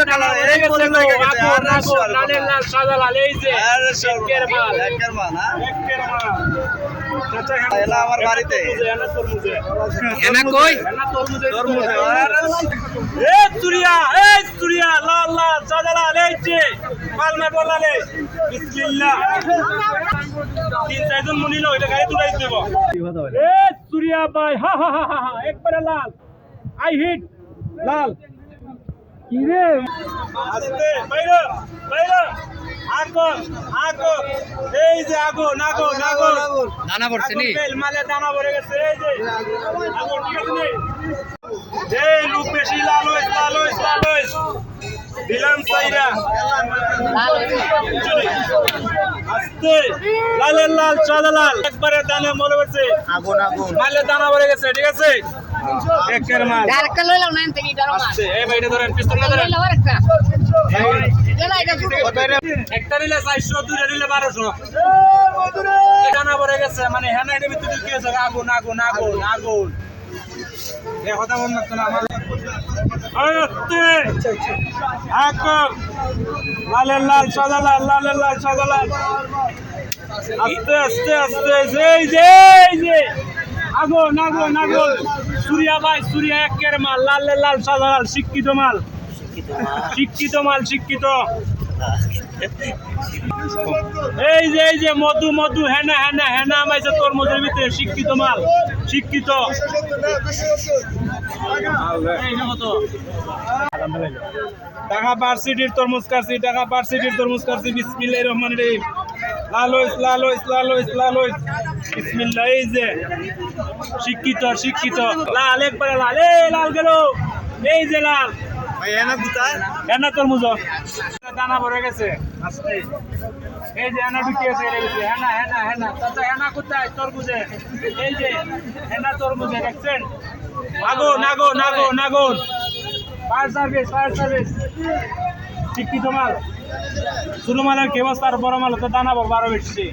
তো ঢালা এই পরে লাগে গেছে আর লালের লাল সাদা লাল এই যে একের মাল হ্যাঁ একের মাল চাচা এলা আমার বাড়িতে এনা তরমুজে এনা কই এনা তরমুজে এ চুরিয়া লাল লাল সাদা লাল এই যে মাল মে বলালে বিসমিল্লাহ তিন চারজন মুনিলো এটা গায়ে তুলাই দেব এ চুরিয়া ভাই হা হা হা হা একবারে লাল আই হিট লাল কি রে আস্তে বাইরে আগুন এই যে আগুন দানা পড়ছে নি মালে দানা পড়ে গেছে এই যে আগুন ঠিক আছে নি এই লুক বেশি লাল হইস দিলাম সাইরা আস্তে লালের লাল সাদা লাল একবারে দানা মরে গেছে আগুন মালে দানা পড়ে গেছে ঠিক আছে একের মাল ডাইরেক্ট লইলাম না এনতে কি ডারো মাল এই ভাইটা ধরেন পিস্তল ধরেন একটা গেলা এটা একটা নিলে 400 দুইটা নিলে 1200 দানা পড়ে গেছে মানে হেনাইডে ভিতরে কি আছে আগুন এ কথা বল না তোরা আমার আয়তে আগুন লালের লাল সাদা লাল আস্তে এই যে আগুন সূর্যা একের মাল লালের লাল সাদা লাল শিক্ষিত মাল এই যে মধু হেনা আমাইছে তরমুজের ভিতরে শিক্ষিত মাল ঢাকা ভার্সিটির তরমুজ কাটছি বিসমিল্লাহির রহমানির রহিম লাল হইস বিসমিল্লাহ এই যে শিক্ষিত লাল একবারে লাল লাল গেল এই যে লাল হেনা তরমুজ দানা ভরে গেছে আস্তে এই যে হেনা ঢুকে গেছে হেনা চাচা হেনা কোথায় তরমুজে এই যে হেনা তরমুজে দেখছেন আগুন ফায়ার সার্ভিস শিক্ষিত মাল ছোট মালের কি অবস্থা আর বড় মাল তো দানা বড় বেশি